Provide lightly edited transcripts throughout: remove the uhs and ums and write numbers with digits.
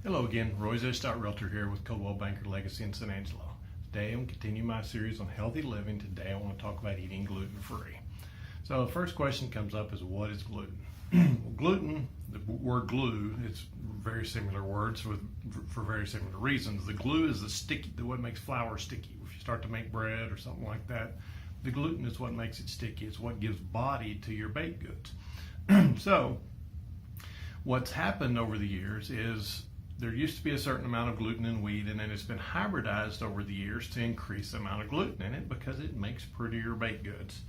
Hello again, RoyZesch.REALTOR here with Coldwell Banker Legacy in San Angelo. Today I'm going to continue my series on healthy living. Today I want to talk about eating gluten-free. So the first question comes up is, what is gluten? Gluten, the word glue, it's very similar words for very similar reasons. The glue is what makes flour sticky. If you start to make bread or something like that, the gluten is what makes it sticky. It's what gives body to your baked goods. So what's happened over the years is there used to be a certain amount of gluten in wheat, and then it's been hybridized over the years to increase the amount of gluten in it because it makes prettier baked goods.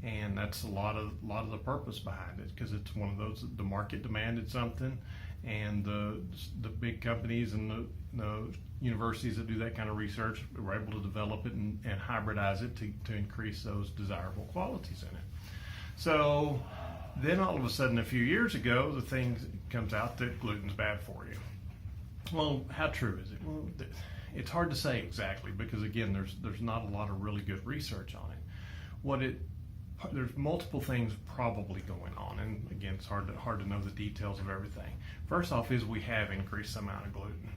And that's a lot of the purpose behind it, because it's one of those, the market demanded something, and the big companies and the universities that do that kind of research were able to develop it and hybridize it to increase those desirable qualities in it. So then all of a sudden, a few years ago, the thing comes out that gluten's bad for you. Well, how true is it? Well, it's hard to say exactly, because again, there's not a lot of really good research on it. There's multiple things probably going on, and again, it's hard to know the details of everything. First off is we have increased the amount of gluten,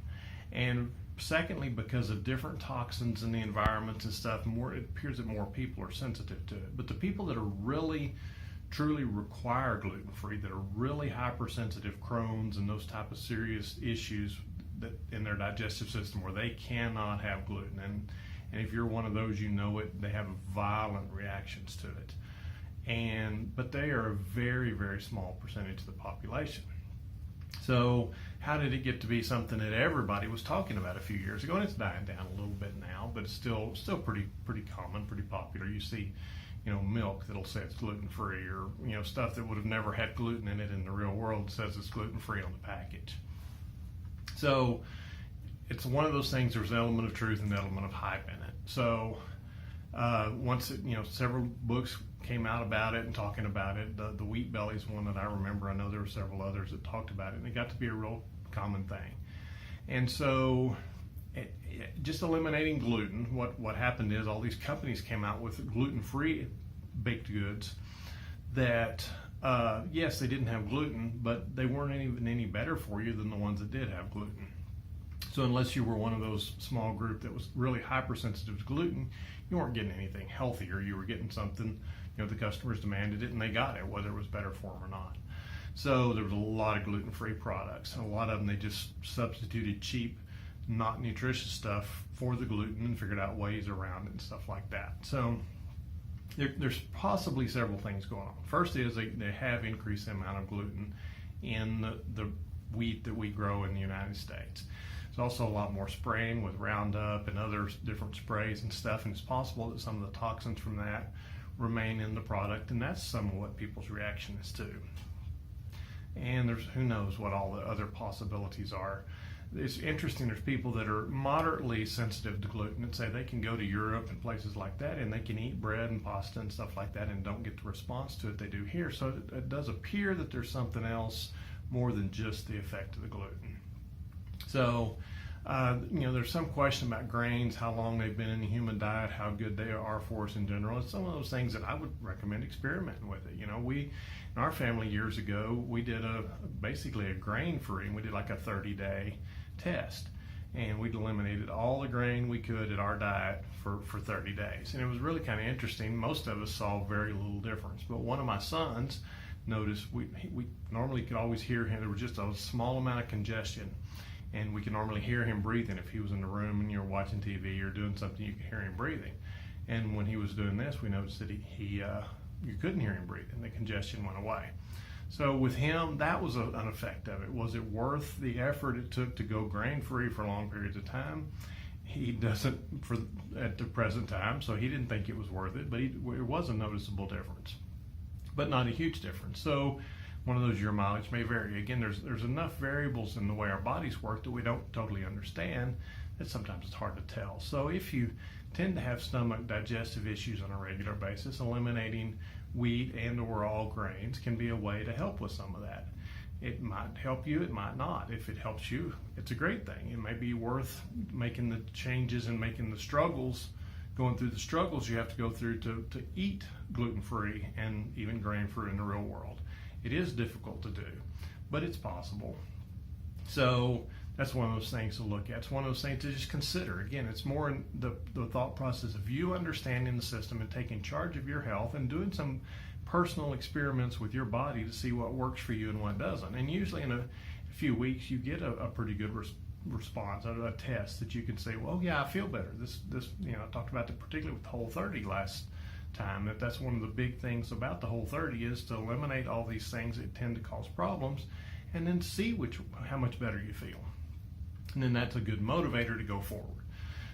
and secondly, because of different toxins in the environment and stuff, it appears that more people are sensitive to it. But the people that are really truly require gluten-free, that are really hypersensitive, Crohn's and those type of serious issues that in their digestive system where they cannot have gluten, and if you're one of those, you know it, they have violent reactions to it. But they are a very, very small percentage of the population. So how did it get to be something that everybody was talking about a few years ago? And it's dying down a little bit now, but it's still pretty common, pretty popular. You see, milk that'll say it's gluten-free, or stuff that would have never had gluten in it in the real world says it's gluten-free on the package. So it's one of those things. There's an element of truth and an element of hype in it. So once several books came out about it and talking about it. The Wheat Belly is one that I remember. I know there were several others that talked about it, and it got to be a real common thing. And so just eliminating gluten, what happened is all these companies came out with gluten-free baked goods that, yes, they didn't have gluten, but they weren't even any better for you than the ones that did have gluten. So unless you were one of those small group that was really hypersensitive to gluten, you weren't getting anything healthier. You were getting something, the customers demanded it and they got it, whether it was better for them or not. So there was a lot of gluten-free products, and a lot of them, they just substituted cheap, not nutritious stuff for the gluten and figured out ways around it and stuff like that. So there's possibly several things going on. First is they have increased the amount of gluten in the wheat that we grow in the United States. There's also a lot more spraying with Roundup and other different sprays and stuff, and it's possible that some of the toxins from that remain in the product, and that's some of what people's reaction is to. And who knows what all the other possibilities are. It's interesting, there's people that are moderately sensitive to gluten and say they can go to Europe and places like that and they can eat bread and pasta and stuff like that and don't get the response to it they do here. So it does appear that there's something else more than just the effect of the gluten. So there's some question about grains, how long they've been in the human diet, how good they are for us in general. It's some of those things that I would recommend experimenting with it. We, in our family years ago, we did basically a grain-free, and we did like a 30-day test. And we'd eliminated all the grain we could in our diet for 30 days. And it was really kind of interesting. Most of us saw very little difference. But one of my sons noticed we normally could always hear him. There was just a small amount of congestion. And we could normally hear him breathing. If he was in the room and you were watching TV or doing something, you could hear him breathing. And when he was doing this, we noticed that you couldn't hear him breathing. The congestion went away. So with him, that was an effect of it. Was it worth the effort it took to go grain-free for long periods of time? He doesn't at the present time, so he didn't think it was worth it, but it was a noticeable difference, but not a huge difference. So one of those, your mileage may vary. Again, there's enough variables in the way our bodies work that we don't totally understand that sometimes it's hard to tell. So if you tend to have stomach digestive issues on a regular basis, eliminating wheat and or all grains can be a way to help with some of that. It might help you, it might not. If it helps you, it's a great thing. It may be worth making the changes and making the struggles, going through the struggles you have to go through to eat gluten-free and even grain-free in the real world. It is difficult to do, but it's possible. So that's one of those things to look at. It's one of those things to just consider. Again, it's more in the thought process of you understanding the system and taking charge of your health and doing some personal experiments with your body to see what works for you and what doesn't. And usually in a few weeks, you get a pretty good response, a test that you can say, well, yeah, I feel better. This, I talked about that particularly with Whole30 last time, that's one of the big things about the Whole30 is to eliminate all these things that tend to cause problems and then see how much better you feel. And then that's a good motivator to go forward.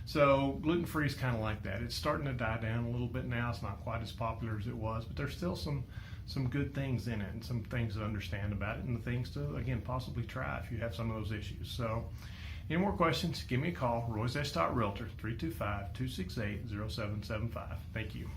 So gluten-free is kind of like that. It's starting to die down a little bit now. It's not quite as popular as it was, but there's still some good things in it and some things to understand about it and the things to, again, possibly try if you have some of those issues. So any more questions, give me a call, RoyZesch.REALTOR, 325-268-0775. Thank you.